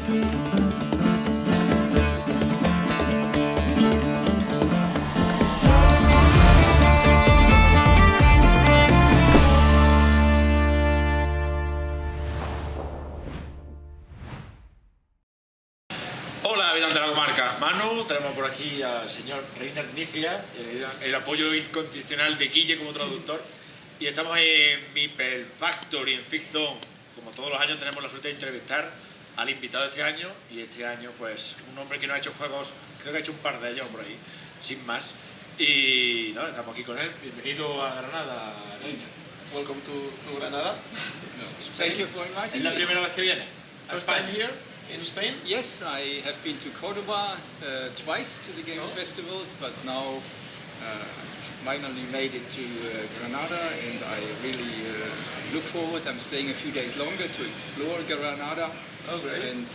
Hola, habitantes de la comarca. Manu, tenemos por aquí al señor Reiner Knizia, el apoyo incondicional de Guille como traductor. Y estamos en Meeple Factory, en Fifth Zone. Como todos los años tenemos la suerte de entrevistar al invitado de este año. Y este año, pues, un hombre que no ha hecho juegos, creo que ha hecho un par de ellos por ahí, sin más. Y nada, estamos aquí con él. Bienvenido a Granada, Reiner. Welcome to Granada. Thank you for inviting me. ¿Es la primera vez que vienes? First time here in Spain? Yes, I have been to Cordoba twice to the Games Festivals, but now I've finally made it to Granada, and I really look forward. I'm staying a few days longer to explore Granada. Oh, great. And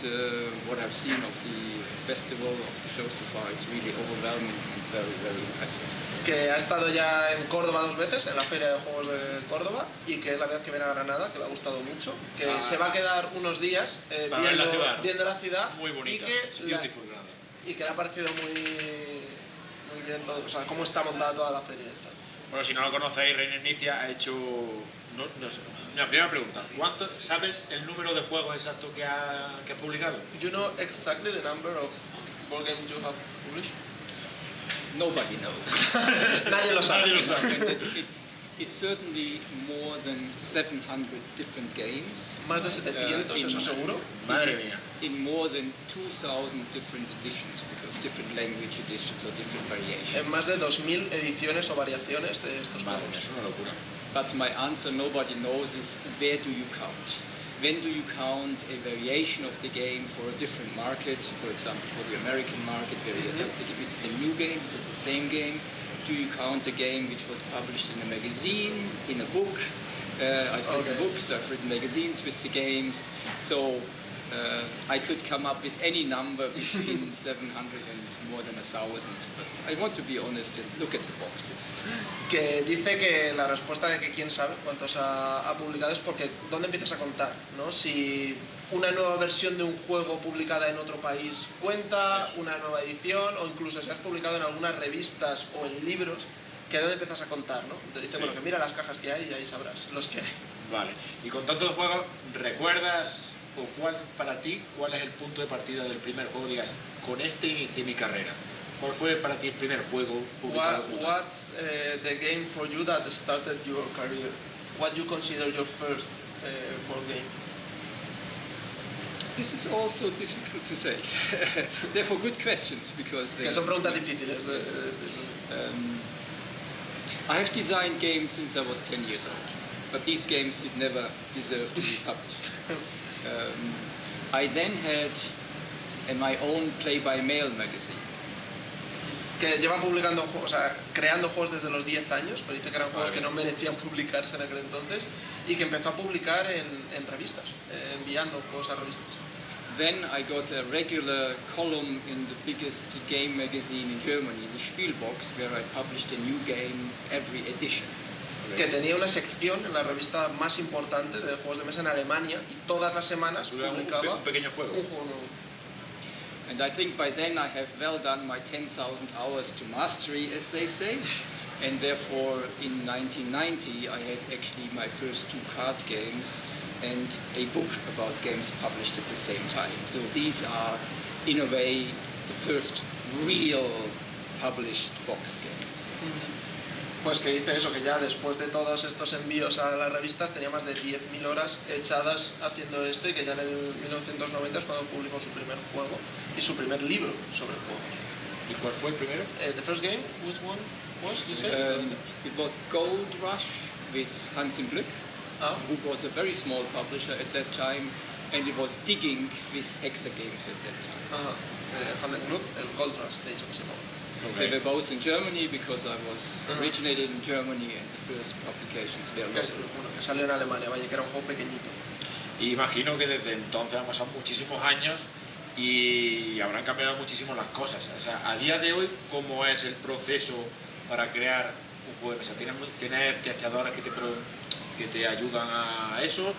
what I've seen of the festival, of the show so far, is really overwhelming and very, very impressive. Que ha estado ya en Córdoba 2 veces, en la Feria de Juegos de Córdoba, y que es la vez que viene a Granada, que le ha gustado mucho, que se va a quedar unos días viendo la ciudad, es muy bonita, y que le ha parecido muy bien todo, o sea, cómo está montada toda la feria esta. Bueno, si no lo conocéis, Reiner Knizia ha hecho, no sé, una primera pregunta, ¿sabes el número de juegos exacto que ha publicado? You know exactly the number of board games you have published? Nobody knows. Nadie lo sabe. It's certainly more than 700 different games. Más de 700, eso seguro. Madre mía. In more than 2,000 different editions, because different language editions or different variations. En más de 2000 ediciones o variaciones de estos Madre mía, juegos. es una locura. But my answer, nobody knows, is where do you count? When do you count a variation of the game for a different market? For example, for the American market, where you don't think this is a new game, this is the same game. Do you count a game which was published in a magazine, in a book? I've written books, I've written magazines with the games. So I could come up with any number between 700 and more than 1,000, but I want to be honest and look at the boxes. Que dice que la respuesta de que quién sabe cuántos ha publicado es porque ¿dónde empiezas a contar? ¿No? Si una nueva versión de un juego publicada en otro país cuenta, una nueva edición, o incluso si has publicado en algunas revistas o en libros, que ¿dónde empiezas a contar? ¿No? Te dice, bueno, que mira las cajas que hay y ahí sabrás los que hay. Vale, y con tantos juegos, ¿recuerdas o cuál es el punto de partida del primer juego? Digas, con este inicié mi carrera. ¿Cuál fue para ti el primer juego publicado? What's the game for you that started your career? What you consider your first board game? This is also difficult to say. Therefore, good questions, because Que son preguntas difíciles. I have designed games since I was 10 years old, but these games did never deserve to be published. I then had my own play-by-mail magazine. Que lleva publicando, o sea, creando juegos desde los 10 años, pero dice que eran juegos que no merecían publicarse en aquel entonces, y que empezó a publicar en revistas, enviando juegos a revistas. Then I got a regular column in the biggest game magazine in Germany, the Spielbox, where I published a new game every edition. Que tenía una sección en la revista más importante de juegos de mesa en Alemania, y todas las semanas publicaba un pequeño juego. Un juego nuevo. And I think by then I have well done my 10,000 hours to mastery, as they say. And therefore, in 1990, I had actually my first 2 card games and a book about games published at the same time. So these are, in a way, the first real published box games. Pues que dice eso, que ya después de todos estos envíos a las revistas tenía más de 10.000 horas echadas haciendo esto, y que ya en el 1990 es cuando publicó su primer juego y su primer libro sobre juegos. ¿Y cuál fue el primero? The first game, which one was, you said? It was Gold Rush with Hans im Glück, who was a very small publisher at that time, and it was Digging with Hexa Games at that time. Hans im Glück, el Gold Rush, de hecho que se llama. They were both in Germany because I was originated in Germany, and the first publications were local. Que salió en Alemania, vaya, que era un juego pequeñito. Y imagino que desde entonces han pasado muchísimos años y habrán cambiado muchísimo las cosas. O sea, a día de hoy, ¿cómo es el proceso para crear un juego de mesa? ¿Tienes testeadores que te ayudan a eso?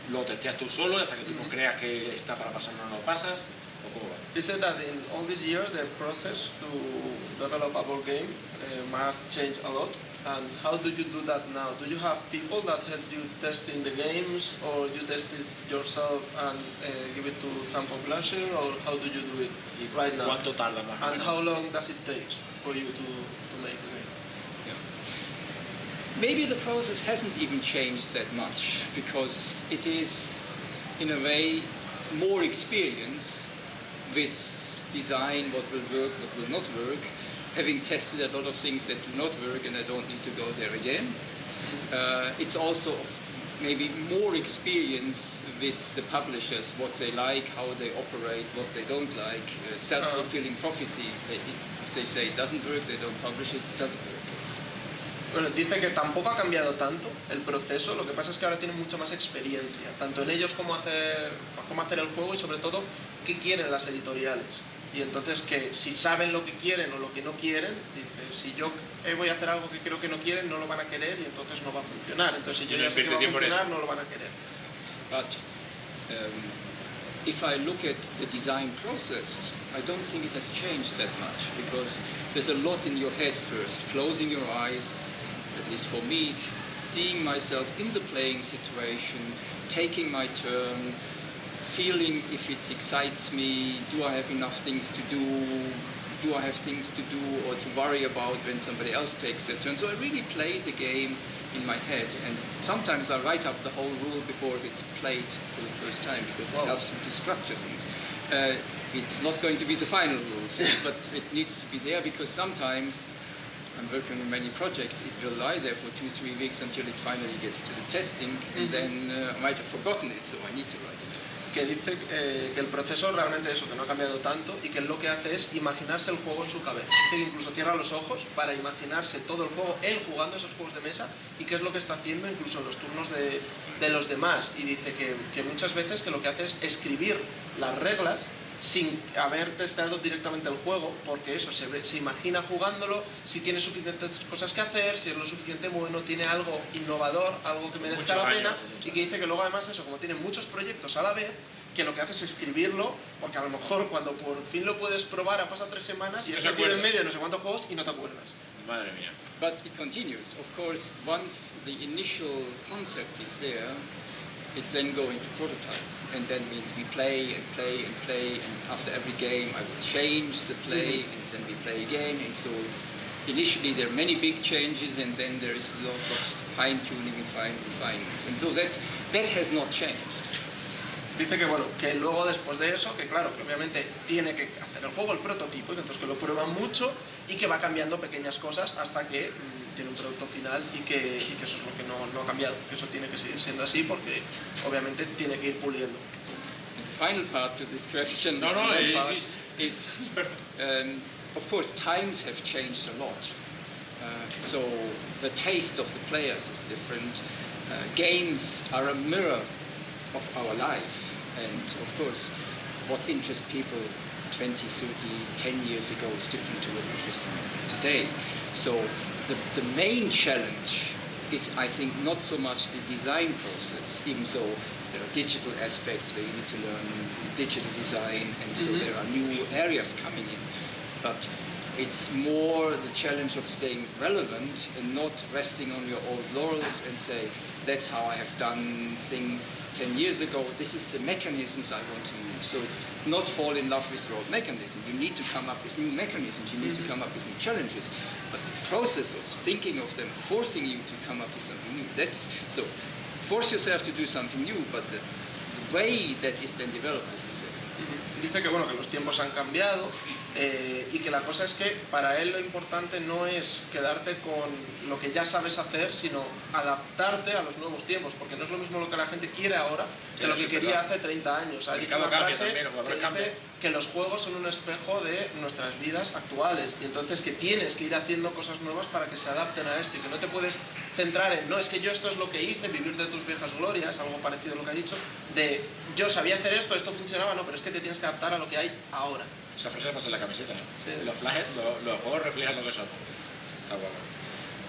lo testeas tú solo hasta que tú no creas que está para pasar, no lo pasas, o cómo va. He said that in all these years the process to develop a board game must change a lot. And how do you do that now? Do you have people that help you testing the games, or you test it yourself and give it to some publisher, or how do you do it right now? ¿Cuánto tarda más? And how long does it take for you to make the game? Maybe the process hasn't even changed that much, because it is, in a way, more experience with design, what will work, what will not work, having tested a lot of things that do not work, and I don't need to go there again. It's also maybe more experience with the publishers, what they like, how they operate, what they don't like, self-fulfilling prophecy. If they say it doesn't work, they don't publish it, it doesn't work. Bueno, dice que tampoco ha cambiado tanto el proceso, lo que pasa es que ahora tienen mucha más experiencia, tanto en ellos como hacer el juego y sobre todo qué quieren las editoriales. Y entonces que si saben lo que quieren o lo que no quieren, dice, si yo voy a hacer algo que creo que no quieren, no lo van a querer y entonces no va a funcionar. Entonces si yo ya sé que va a funcionar, no lo van a querer. But if I look at the design process, I don't think it has changed that much, because there's a lot in your head first, closing your eyes, at least for me, seeing myself in the playing situation, taking my turn, feeling if it excites me, do I have enough things to do I have things to do or to worry about when somebody else takes their turn. So I really play the game in my head, and sometimes I write up the whole rule before it's played for the first time, because it helps me to structure things. It's not going to be the final rules, but it needs to be there, because sometimes I'm working on many projects, it will lie there for 2-3 weeks until it finally gets to the testing, and then I might have forgotten it, so I need to write it. Que dice que el proceso realmente eso, que no ha cambiado tanto, y que lo que hace es imaginarse el juego en su cabeza. Dice que incluso cierra los ojos para imaginarse todo el juego, él jugando esos juegos de mesa, y qué es lo que está haciendo incluso en los turnos de los demás. Y dice que muchas veces que lo que hace es escribir las reglas sin haber testeado directamente el juego, porque eso, se imagina jugándolo, si tiene suficientes cosas que hacer, si es lo suficiente bueno, tiene algo innovador, algo que merezca la pena, y que dice que luego además eso, como tiene muchos proyectos a la vez, que lo que hace es escribirlo, porque a lo mejor cuando por fin lo puedes probar, ha pasado 3 semanas y eso tiene en medio no sé cuántos juegos y no te acuerdas. Madre mía. But it continues. Of course, once the initial concept is there, it's then going to prototype, and that means we play and play and play, and after every game I will change the play, and then we play again, and so it's initially there are many big changes, and then there is a lot of fine-tuning and fine refinements, and so that has not changed. Dice que bueno, que luego después de eso, que claro, que obviamente tiene que hacer el juego, el prototipo, y que entonces que lo prueban mucho y que va cambiando pequeñas cosas hasta que tiene un producto final y que eso es lo que no ha cambiado, que eso tiene que seguir siendo así porque obviamente tiene que ir puliendo. And the final part to this question is of course times have changed a lot, so the taste of the players is different. Games are a mirror of our life, and of course what interests people 20, 30, 10 years ago is different to what interests them today. So the main challenge is, I think, not so much the design process, even though there are digital aspects where you need to learn digital design, and so there are new areas coming in, but it's more the challenge of staying relevant and not resting on your old laurels and say, that's how I have done things 10 years ago, this is the mechanisms I want to use. So it's not fall in love with the old mechanism. You need to come up with new mechanisms, you need to come up with new challenges. But the process of thinking of them, forcing you to come up with something new, so force yourself to do something new, but the way that is then developed is the same. Dice que bueno, que los tiempos han cambiado y que la cosa es que para él lo importante no es quedarte con lo que ya sabes hacer, sino adaptarte a los nuevos tiempos, porque no es lo mismo lo que la gente quiere ahora que lo que quería hace 30 años. Ha dicho una frase que dice que los juegos son un espejo de nuestras vidas actuales, y entonces que tienes que ir haciendo cosas nuevas para que se adapten a esto, y que no te puedes centrar en, no, es que yo esto es lo que hice, vivir de tus viejas glorias, algo parecido a lo que ha dicho, de yo sabía hacer esto funcionaba, no, pero es que te tienes que adaptar a lo que hay ahora. Esa frase la pasa en la camiseta, ¿eh? Sí. Los flags, los juegos reflejan lo que son. Está guapo.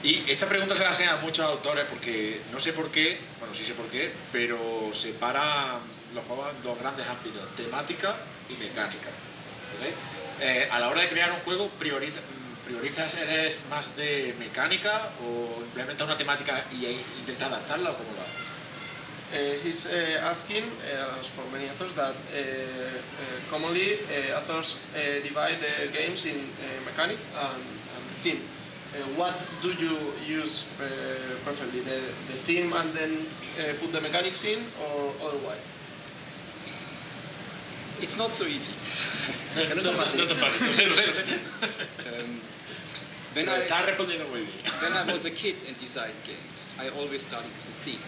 Y esta pregunta se la hacen a muchos autores porque no sé por qué, bueno, sí sé por qué, pero separan los juegos en dos grandes ámbitos, temática y mecánica. ¿Okay? A la hora de crear un juego, ¿priorizas, eres más de mecánica o implementas una temática y intentas adaptarla o cómo lo haces? He's asking, as for many authors, that commonly authors divide the games in mechanic and theme. What do you use preferably, the theme and then put the mechanics in, or otherwise? It's not so easy. No es tan fácil, lo sé. Estás respondiendo muy bien. When I was a kid and designed games, I always started with a theme,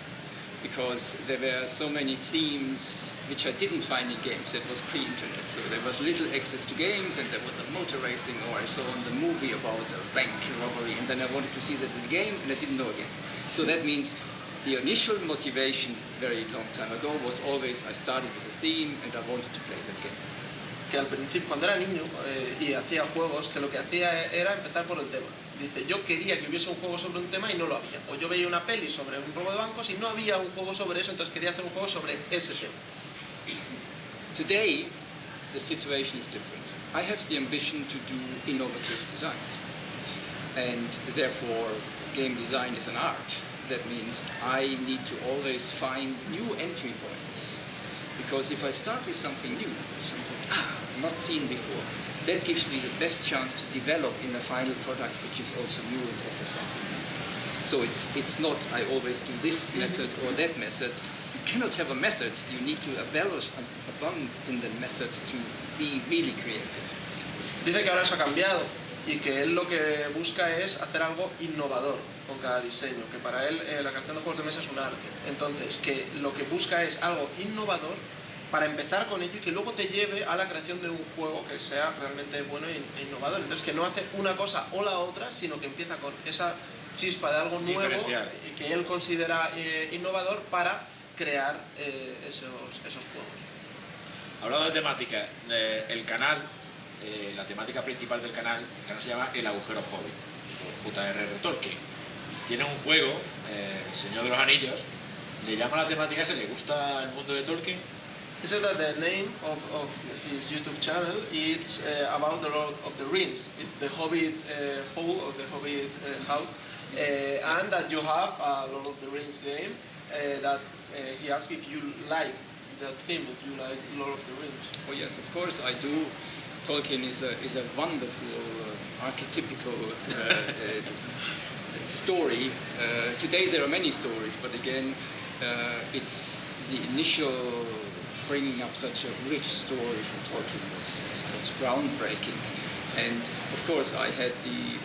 because there were so many themes which I didn't find in games. That was pre-internet, so there was little access to games, and there was a motor racing, or I saw in the movie about a bank robbery, and then I wanted to see that in the game, and I didn't know a game. So that means the initial motivation, very long time ago, was always I started with a theme, and I wanted to play that game. Que al principio, cuando era niño y hacía juegos, que lo que hacía era empezar por el tema. Dice, yo quería que hubiese un juego sobre un tema y no lo había. O yo veía una peli sobre un robo de bancos y no había un juego sobre eso, entonces quería hacer un juego sobre ese tema. Today, the situation is different. I have the ambition to do innovative designs. And therefore, game design is an art. That means I need to always find new entry points. Because if I start with something new, something not seen before, that gives me the best chance to develop in a final product which is also new and offers something new. So it's not I always do this method or that method. You cannot have a method. You need to abandon the method to be really creative. Dice que ahora eso ha cambiado y que él lo que busca es hacer algo innovador con cada diseño, que para él la creación de juegos de mesa es un arte. Entonces, que lo que busca es algo innovador para empezar con ello y que luego te lleve a la creación de un juego que sea realmente bueno e innovador. Entonces, que no hace una cosa o la otra, sino que empieza con esa chispa de algo nuevo que él considera innovador para crear esos juegos. Hablando de temática, el canal, la temática principal del canal se llama El Agujero Hobbit, por J.R.R. Tolkien. Tiene un juego, El Señor de los Anillos, le llama la temática, ¿se le gusta el mundo de Tolkien? He said that the name of his YouTube channel is about the Lord of the Rings. It's the Hobbit hole or the Hobbit house, and that you have a Lord of the Rings game that he asked if you like that theme, if you like Lord of the Rings. Oh yes, of course I do. Tolkien is a wonderful, archetypical story. Today there are many stories, but again, it's the initial bringing up such a rich story from Tolkien was groundbreaking. And of course I had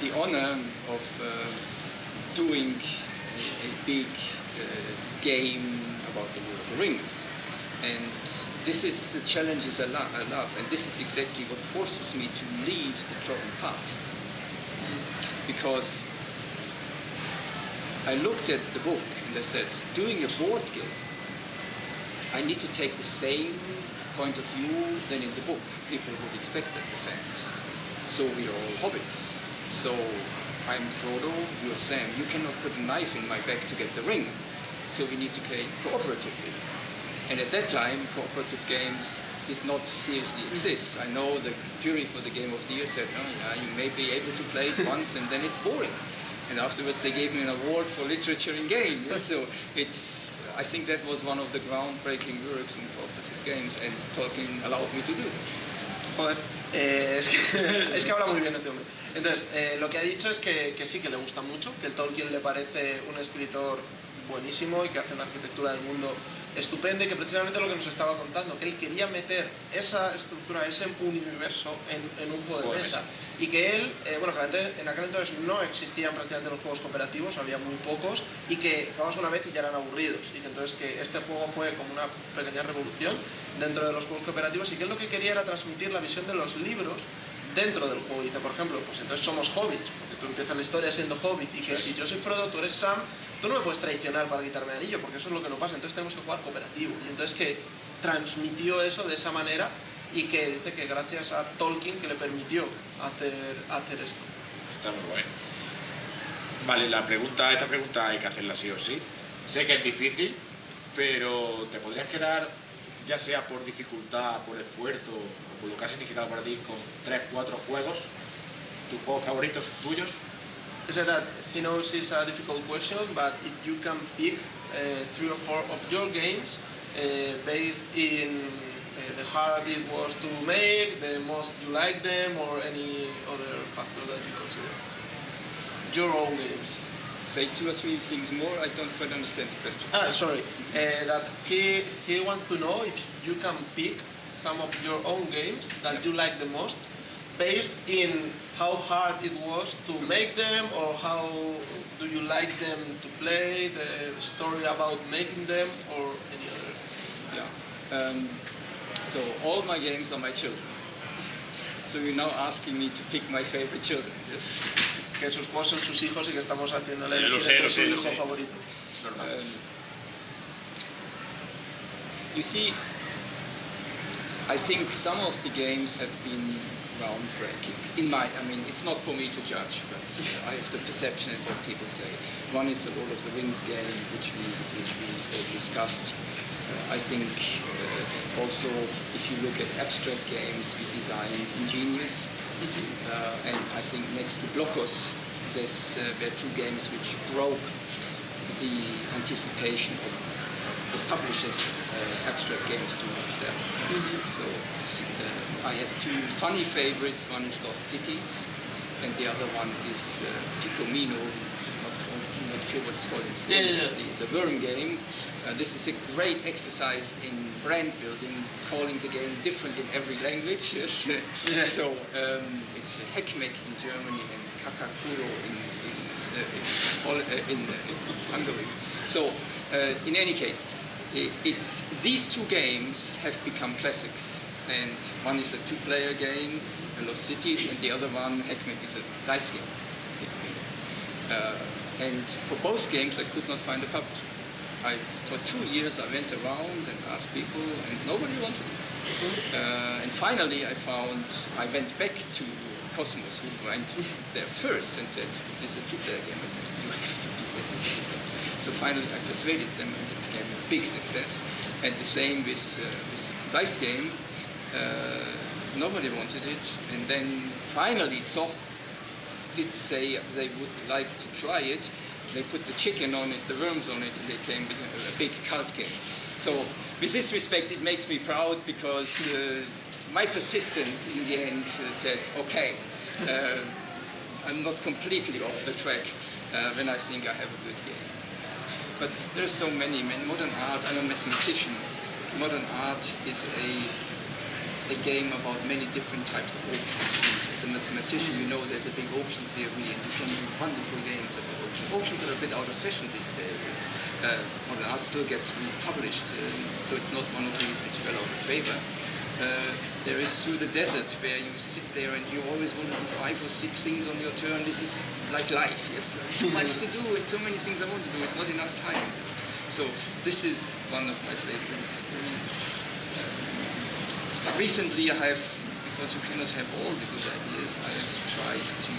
the honor of doing a big game about the Lord of the Rings. And this is the challenges I love, and this is exactly what forces me to leave the trodden path. Because I looked at the book and I said, doing a board game, I need to take the same point of view than in the book. People would expect that, the fans. So we're all hobbits. So I'm Frodo, you're Sam. You cannot put a knife in my back to get the ring. So we need to play cooperatively. And at that time, cooperative games did not seriously exist. I know the jury for the Game of the Year said, oh yeah, you may be able to play it once and then it's boring. And afterwards they gave me an award for literature in game. Yes, so I think that was one of the groundbreaking works in cooperative games, and Tolkien allowed me to do that. Joder, es que habla muy bien este hombre. Entonces, lo que ha dicho es que sí que le gusta mucho, que el Tolkien le parece un escritor buenísimo y que hace una arquitectura del mundo estupenda, y que precisamente lo que nos estaba contando, que él quería meter esa estructura, ese universo en un juego de mesa. Y que él, bueno, que en aquel entonces no existían prácticamente los juegos cooperativos, había muy pocos, y que jugabas una vez y ya eran aburridos, y que entonces que este juego fue como una pequeña revolución dentro de los juegos cooperativos, y que él lo que quería era transmitir la visión de los libros dentro del juego. Dice, por ejemplo, pues entonces somos hobbits, porque tú empiezas la historia siendo hobbit, y que si yo soy Frodo, tú eres Sam, tú no me puedes traicionar para quitarme el anillo, porque eso es lo que no pasa, entonces tenemos que jugar cooperativo. Y entonces que transmitió eso de esa manera, y que dice que gracias a Tolkien que le permitió hacer esto. Está muy bueno. Vale, esta pregunta hay que hacerla sí o sí. Sé que es difícil, pero ¿te podrías quedar, ya sea por dificultad, por esfuerzo o por lo que ha significado para ti, con 3-4 juegos, tus juegos favoritos tuyos? He said that he knows it's a difficult question, but if you can pick 3 or 4 of your games based in the hard it was to make, the most you like them, or any other factor that you consider. Your own games. Say 2 or 3 things more. I don't quite understand the question. Sorry. That he wants to know if you can pick some of your own games that you like the most, based in how hard it was to make them, or how do you like them to play, the story about making them, or any other. Yeah. So all my games are my children. So you're now asking me to pick my favorite children. Yes. Que sus juegos son sus hijos y que estamos haciéndole Lo elegir sé, entre su lo hijo sé. favorito. You see, I think some of the games have been groundbreaking. I mean, it's not for me to judge, but I have the perception of what people say. One is the Lord of the Rings game, which we discussed. I think also, if you look at abstract games, we designed Ingenious. And I think next to Blockos, there were 2 games which broke the anticipation of the publishers' abstract games to sell. So I have 2 funny favorites. One is Lost Cities, and the other one is Picomino. Not sure what it's called in Spanish. The worm game. This is a great exercise in brand building, calling the game different in every language. Yes. So it's Heckmeck in Germany and Kakakuro in Hungary. So in any case, these 2 games have become classics. And one is a 2-player game, Lost Cities, and the other one, Heckmeck, is a dice game. And for both games, I could not find a publisher. For 2 years I went around and asked people, and nobody wanted it. And finally I went back to Cosmos, who went there first, and said, this is a 2-player game. I said, you have to do it, this is a 2-player game. So finally I persuaded them, and it became a big success. And the same with dice game. Nobody wanted it, and then finally Zoch did say they would like to try it. They put the chicken on it, the worms on it, and it became a big cult game. So with this respect, it makes me proud, because my persistence in the end said, okay, I'm not completely off the track when I think I have a good game. Yes. But there's so many. Modern art, I'm a mathematician. Modern art is a game about many different types of auctions. As a mathematician, you know there's a big auction theory, and you can do wonderful games about auctions. Auctions are a bit out of fashion these days. Modern art still gets republished, so it's not one of these which fell out of favor. There is Through the Desert, where you sit there and you always want to do 5 or 6 things on your turn. This is like life, yes. Too much to do, and so many things I want to do, it's not enough time. So this is one of my favorites. Recently I have, because you cannot have all the good ideas, I have tried to,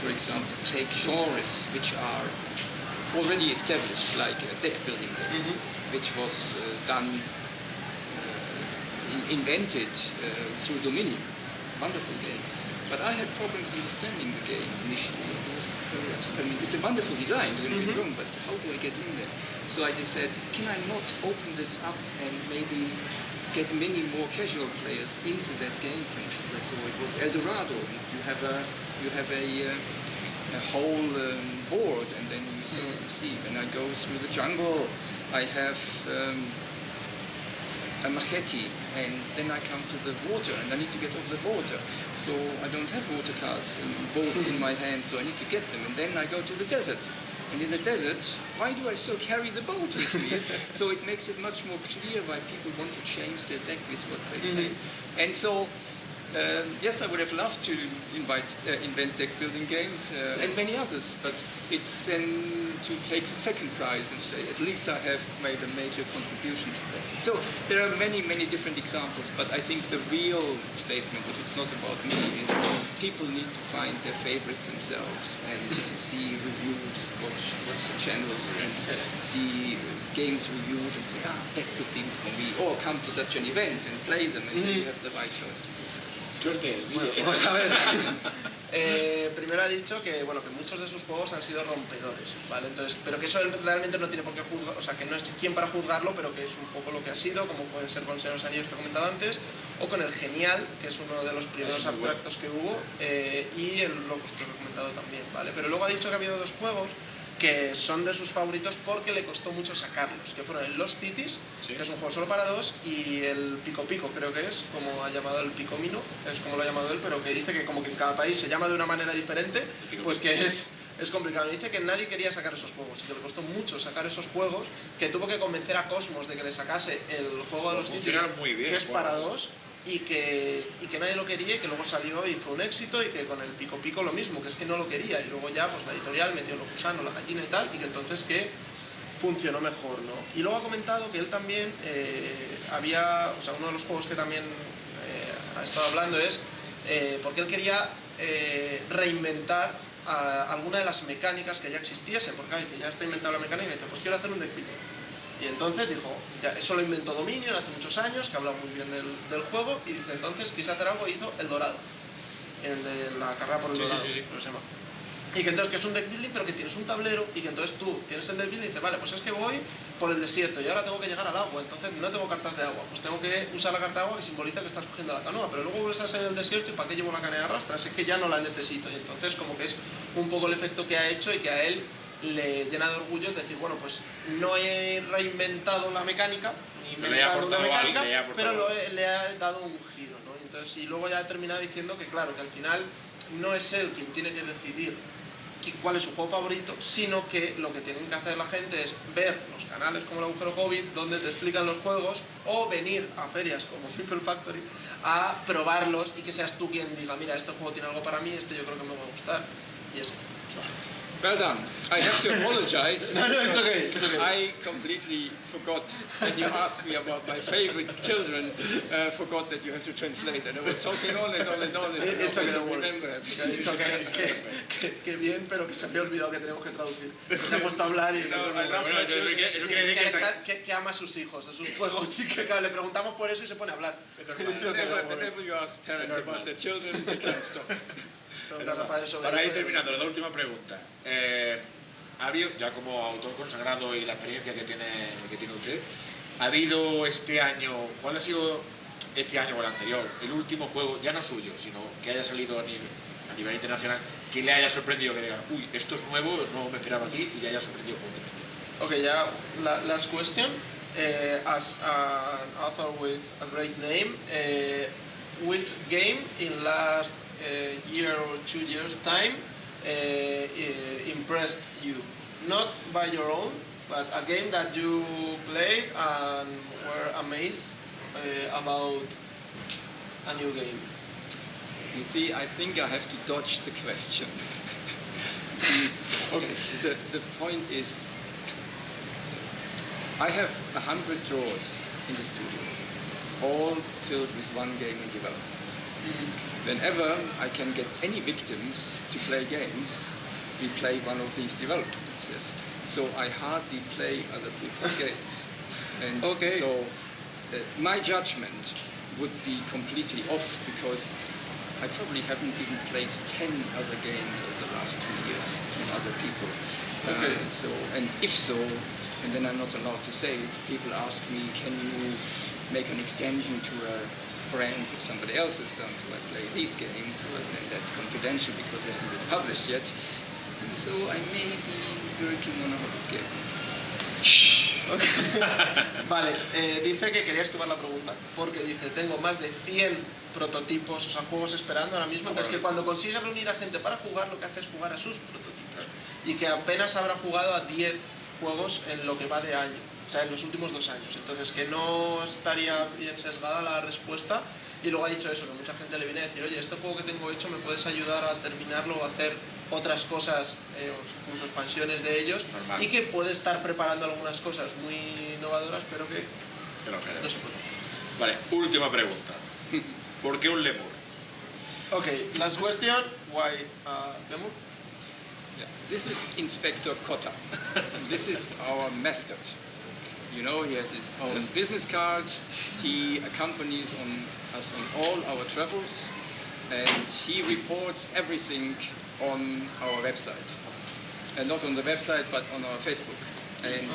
for example, take genres which are already established, like a deck building game, which was invented through Dominion. Wonderful game. But I had problems understanding the game initially. It was very abstract. I mean, it's a wonderful design, don't get me wrong, but how do I get in there? So I just said, can I not open this up and maybe get many more casual players into that game principle? So it was El Dorado. You have a whole board, and then you see. When I go through the jungle, I have a machete, and then I come to the water, and I need to get over the water. So I don't have water cards and boats in my hand, so I need to get them. And then I go to the desert. And in the desert, why do I still carry the boat with me? So it makes it much more clear why people want to change their deck with what they play. And so Yes, I would have loved to invent deck building games and many others, but it's then to take the second prize and say, at least I have made a major contribution to that. So there are many, many different examples, but I think the real statement, if it's not about me, is people need to find their favorites themselves and just see reviews, watch the channels and see games reviewed and say, that could be for me, or come to such an event and play them and then you have the right choice to do. Suerte. Bueno, vamos a ver. Primero ha dicho que, bueno, que muchos de sus juegos han sido rompedores, ¿vale? Entonces, pero que eso realmente no tiene por qué juzgar, o sea, que no es quien para juzgarlo, pero que es un poco lo que ha sido, como puede ser con Señor de los Anillos que he comentado antes, o con el Genial, que es uno de los primeros abstractos que hubo, y el Locus, que he comentado también, ¿vale? Pero luego ha dicho que ha habido dos juegos que son de sus favoritos porque le costó mucho sacarlos, que fueron el Lost Cities, que es un juego solo para dos, y el Pico Pico, creo que es, como ha llamado el Picomino, es como lo ha llamado él, pero que dice que como que en cada país se llama de una manera diferente, pues que es complicado. Dice que nadie quería sacar esos juegos, y que le costó mucho sacar esos juegos, que tuvo que convencer a Cosmos de que le sacase el juego de los Cities, que es para dos, y que nadie lo quería, y que luego salió y fue un éxito, y que con el Pico Pico lo mismo, que es que no lo quería, y luego ya pues la editorial metió los gusanos, la gallina y tal, y que entonces que funcionó mejor, ¿no? Y luego ha comentado que él también o sea, uno de los juegos que también ha estado hablando es porque él quería reinventar alguna de las mecánicas que ya existiesen, porque dice, ya está inventada la mecánica, y dice, pues quiero hacer un deck building. Y entonces dijo, ya, eso lo inventó Dominion hace muchos años, que habla muy bien del juego, y dice, entonces quise hacer algo, y hizo El Dorado, el de la carrera por el Dorado, sí. ¿cómo se llama? Y que entonces que es un deck building, pero que tienes un tablero, y que entonces tú tienes el deck building y dices, vale, pues es que voy por el desierto y ahora tengo que llegar al agua, entonces no tengo cartas de agua, pues tengo que usar la carta de agua que simboliza que estás cogiendo la canoa, pero luego vuelves a salir del desierto y ¿para qué llevo la canoa de arrastras? Es que ya no la necesito, y entonces como que es un poco el efecto que ha hecho y que a él le llena de orgullo decir, bueno, pues no he reinventado la mecánica, ni inventado una mecánica, pero le ha dado un giro, ¿no? Entonces, y luego ya ha terminado diciendo que claro, que al final no es él quien tiene que decidir cuál es su juego favorito, sino que lo que tienen que hacer la gente es ver los canales como el Agujero Hobbit, donde te explican los juegos, o venir a ferias como Meeple Factory a probarlos y que seas tú quien diga, mira, este juego tiene algo para mí, este yo creo que me va a gustar, y ese. Well done. I have to apologize. No, it's okay. It's okay. I completely forgot when you asked me about my favorite children. Forgot that you have to translate, and I was talking on and on and on. And It's okay, don't worry. Remember everything. It's okay. Que bien, pero que se había olvidado que tenemos que traducir. Se ha puesto a hablar y No, I love my children. Eso quiere decir que ama a sus hijos, a sus juegos, y que claro, le preguntamos por eso y se pone a hablar. Whenever you ask parents about their children, they can't stop. Para ir terminando, la última pregunta. ¿Ha habido, ya como autor consagrado y la experiencia que tiene usted, ha habido este año, cuál ha sido este año o el anterior, el último juego, ya no suyo, sino que haya salido a nivel internacional, que le haya sorprendido, que diga, uy, esto es nuevo, no me esperaba aquí, y le haya sorprendido fuertemente? Okay, yeah, last question. As an author with a great name, which game in last year or 2 years time impressed you? Not by your own, but a game that you played and were amazed about a new game. You see, I think I have to dodge the question. Okay. The point is, I have 100 drawers in the studio, all filled with one game in development. Whenever I can get any victims to play games, we play one of these developments. Yes. So I hardly play other people's games, and so my judgment would be completely off because I probably haven't even played 10 other games over the last 2 years from other people. So, and if so, and then I'm not allowed to say it, people ask me, can you make an extension to a brand which somebody else has done, so I play these games, and that's confidential because they haven't been published yet. So I may be working on a Hobbit game. Vale, dice que quería esquivar la pregunta, porque dice, tengo más de 100 prototipos, o sea, juegos esperando ahora mismo, entonces que cuando consigues reunir a gente para jugar, lo que hace es jugar a sus prototipos, y que apenas habrá jugado a 10 juegos en lo que va de año. O sea, en los últimos 2 años. Entonces, que no estaría bien sesgada la respuesta Y luego ha dicho eso, que mucha gente le viene a decir, oye, este juego que tengo hecho, ¿me puedes ayudar a terminarlo o a hacer otras cosas, o incluso expansiones de ellos? Normal. Y que puede estar preparando algunas cosas muy innovadoras, pero que Que no queremos. no se puede. Vale, última pregunta. ¿Por qué un lemur? Okay, last question, why Lemur? Yeah. This is Inspector Kotta. This is our mascot. You know, he has his own business card. He accompanies us on all our travels, and he reports everything on our website. And not on the website, but on our Facebook. And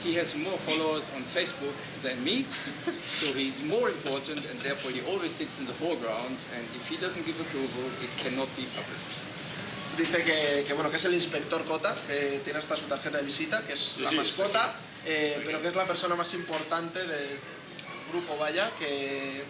he has more followers on Facebook than me, so he's more important, and therefore he always sits in the foreground. And if he doesn't give approval, it cannot be published. Dice que bueno, que es el inspector Kotta, que tiene hasta su tarjeta de visita, que es la mascota, pero que es la persona más importante del grupo, vaya, que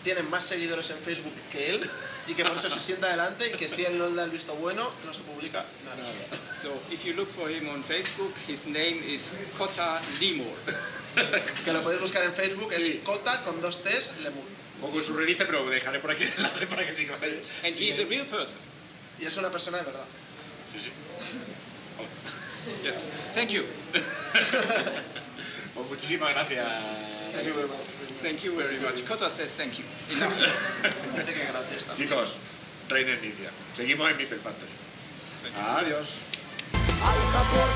tiene más seguidores en Facebook que él, y que por eso se sienta adelante, y que si él no le da el visto bueno, no se publica nada. So if you look for him on Facebook, his name is Kotta Lemur. Que lo podéis buscar en Facebook, Sí. es Kotta con 2 T's, Lemur. Un poco surrealista, pero dejaré por aquí el enlace para que sigáis. And he is a real person. Y es una persona de verdad. Sí, sí. Yes. Thank you. Pues muchísimas gracias. Thank you very much. Thank you very much. Kotta says thank you. Enough. Dice que gracias también. Chicos, Reiner Nicia. Seguimos en Meeple Factory. Adiós. Alza por